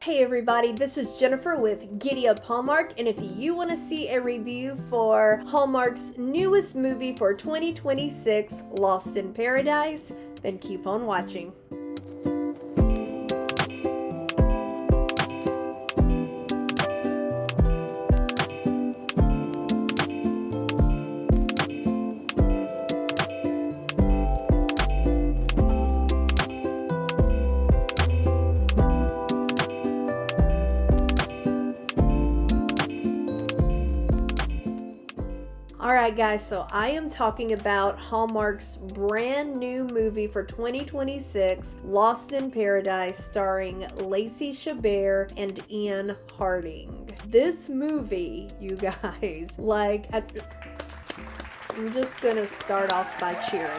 Hey everybody, this is Jennifer with Giddy Up Hallmark, and if you want to see a review for Hallmark's newest movie for 2026, Lost in Paradise, then keep on watching. Alright guys, so I am talking about Hallmark's brand new movie for 2026, Lost in Paradise, starring Lacey Chabert and Ian Harding. This movie, you guys, I'm just gonna start off by cheering.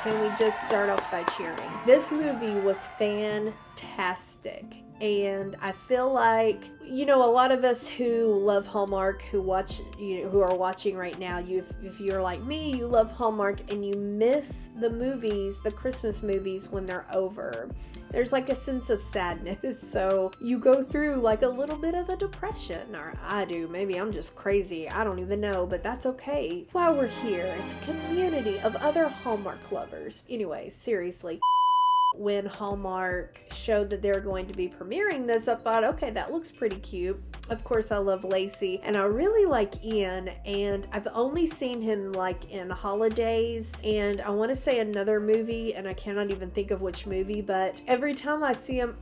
Can we just start off by cheering? This movie was fantastic. And I feel like, a lot of us who love Hallmark, who are watching right now, if you're like me, you love Hallmark and you miss the movies, the Christmas movies when they're over. There's like a sense of sadness. So you go through like a little bit of a depression, or I do. Maybe I'm just crazy. I don't even know, but that's okay. While we're here, it's a community of other Hallmark lovers. Anyway, seriously. When Hallmark showed that they're going to be premiering this, I thought, okay, that looks pretty cute. Of course, I love Lacey, and I really like Ian, and I've only seen him like in Holidays, and I want to say another movie, and I cannot even think of which movie, but every time I see him,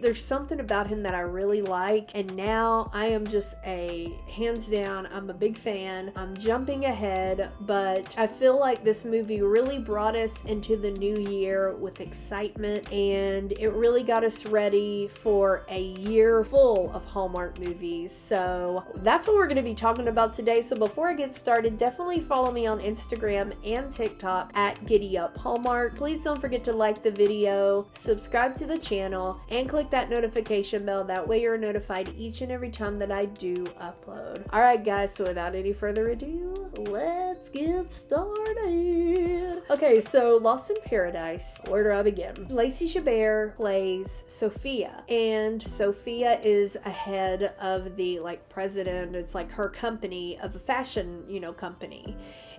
there's something about him that I really like, and now I am just hands down, I'm a big fan. I'm jumping ahead, but I feel like this movie really brought us into the new year with excitement, and it really got us ready for a year full of Hallmark movies. So that's what we're going to be talking about today. So before I get started, definitely follow me on Instagram and TikTok at Giddy Up Hallmark. Please don't forget to like the video, subscribe to the channel, and click that notification bell. That way you're notified each and every time that I do upload. Alright guys, so without any further ado, let's get started. Okay, so Lost in Paradise. Where do I begin? Lacey Chabert plays Sophia, and Sophia is ahead of the president. It's like her company of a fashion, company,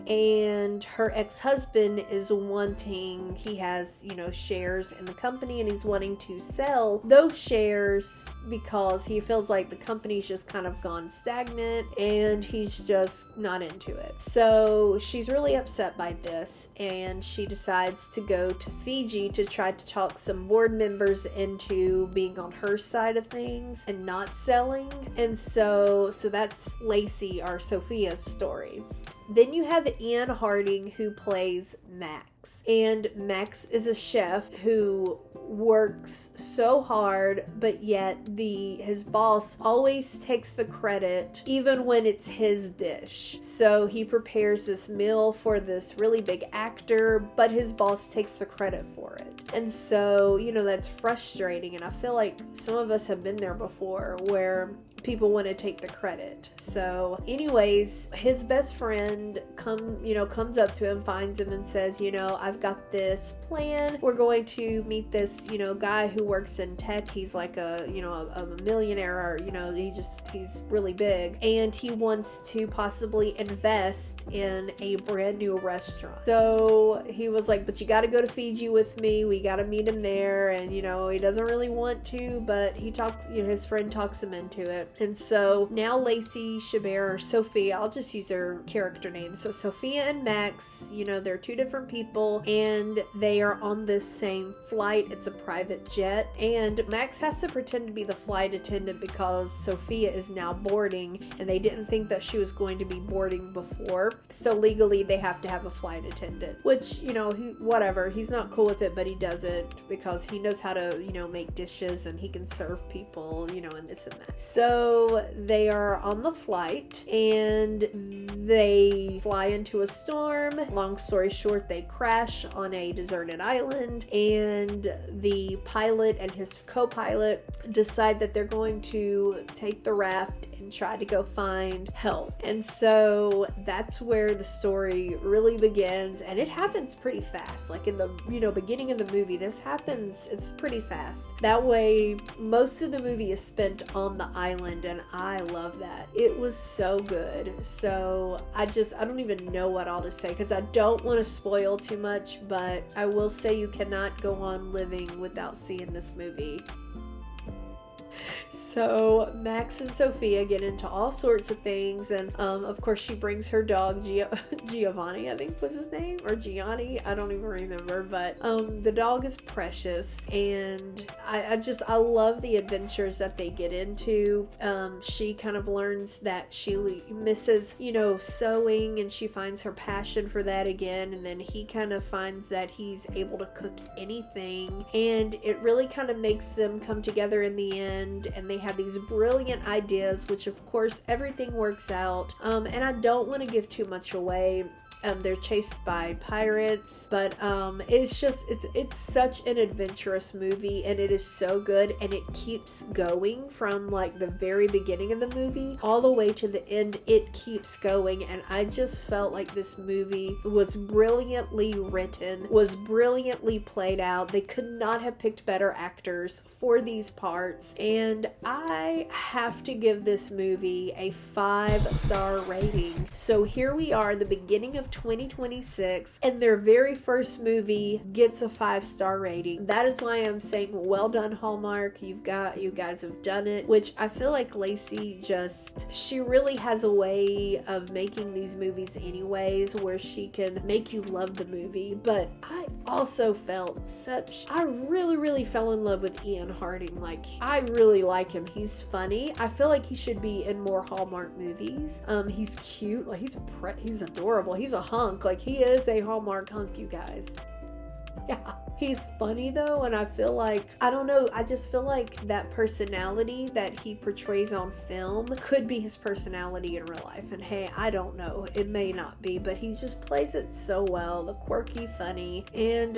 and her ex-husband is wanting, he has, shares in the company, and he's wanting to sell those shares because he feels like the company's just kind of gone stagnant and he's just not into it. So she's really upset by this, and she decides to go to Fiji to try to talk some board members into being on her side of things and not selling. And so that's Lacey, or Sophia's story. Then you have Ian Harding, who plays Max. And Max is a chef who works so hard, but yet his boss always takes the credit even when it's his dish. So he prepares this meal for this really big actor, but his boss takes the credit for it. And so, that's frustrating, and I feel like some of us have been there before where people want to take the credit. So anyways, his best friend comes up to him, finds him, and says, I've got this plan. We're going to meet this, guy who works in tech. He's like a millionaire, or, he's really big, and he wants to possibly invest in a brand new restaurant. So he was like, but you got to go to Fiji with me. We got to meet him there. And, he doesn't really want to, but he talks, his friend talks him into it. And so now Lacey Chabert, or Sophia, I'll just use her character name. So Sophia and Max, they're two different people, and they are on this same flight. It's a private jet, and Max has to pretend to be the flight attendant because Sophia is now boarding, and they didn't think that she was going to be boarding before. So legally they have to have a flight attendant, which, whatever, he's not cool with it, but he does it because he knows how to, make dishes, and he can serve people, and this and that. So they are on the flight, and they fly into a storm. Long story short, they crash on a deserted island, and the pilot and his co-pilot decide that they're going to take the raft and tried to go find help. And so that's where the story really begins, and it happens pretty fast. Like in the beginning of the movie, this happens, it's pretty fast. That way most of the movie is spent on the island, and I love that. It was so good. So I don't even know what all to say, because I don't want to spoil too much, but I will say you cannot go on living without seeing this movie. So Max and Sophia get into all sorts of things, and of course she brings her dog Giovanni, I think was his name, or Gianni, I don't even remember, but the dog is precious, and I love the adventures that they get into. She kind of learns that she misses sewing, and she finds her passion for that again, and then he kind of finds that he's able to cook anything, and it really kind of makes them come together in the end, and they have these brilliant ideas, which of course everything works out. And I don't want to give too much away. They're chased by pirates, but it's such an adventurous movie, and it is so good, and it keeps going from like the very beginning of the movie all the way to the end. It keeps going, and I just felt like this movie was brilliantly written, was brilliantly played out. They could not have picked better actors for these parts, and I have to give this movie a 5-star rating. So here we are, the beginning of 2026, and their very first movie gets a 5-star rating. That is why I'm saying well done, Hallmark. You guys have done it, which I feel like Lacey she really has a way of making these movies anyways, where she can make you love the movie. But I also I really fell in love with Ian Harding. Like, I really like him. He's funny. I feel like he should be in more Hallmark movies. He's cute. Like, he's adorable. He's a hunk. Like, he is a Hallmark hunk, you guys. Yeah. He's funny though, and I feel like, I don't know, I just feel like that personality that he portrays on film could be his personality in real life. And hey, I don't know, it may not be, but he just plays it so well. The quirky, funny, and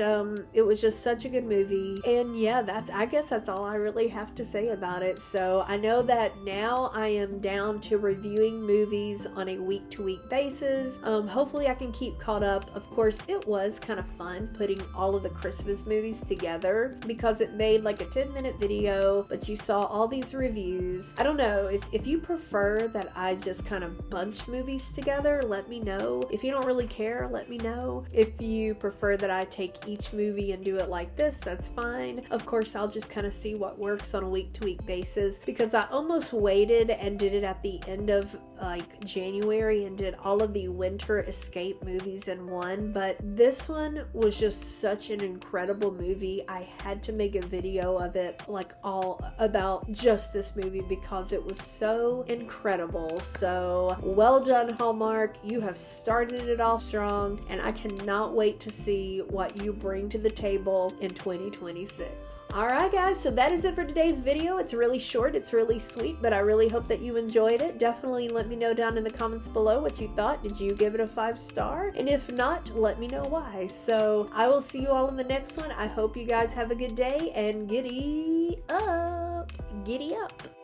it was just such a good movie. And yeah, I guess that's all I really have to say about it. So I know that now I am down to reviewing movies on a week-to-week basis. Hopefully I can keep caught up. Of course, it was kind of fun putting all of the Christmas movies together, because it made like a 10-minute video, but you saw all these reviews. I don't know, if you prefer that I just kind of bunch movies together, let me know. If you don't really care, let me know. If you prefer that I take each movie and do it like this, that's fine. Of course, I'll just kind of see what works on a week-to-week basis, because I almost waited and did it at the end of like January and did all of the winter escape movies in one, but this one was just such an incredible movie. I had to make a video of it, like all about just this movie, because it was so incredible. So well done, Hallmark. You have started it off strong, and I cannot wait to see what you bring to the table in 2026. Alright guys, so that is it for today's video. It's really short, it's really sweet, but I really hope that you enjoyed it. Definitely let me know down in the comments below what you thought. Did you give it a 5-star? And if not, let me know why. So I will see you all in the next one. I hope you guys have a good day, and giddy up. Giddy up.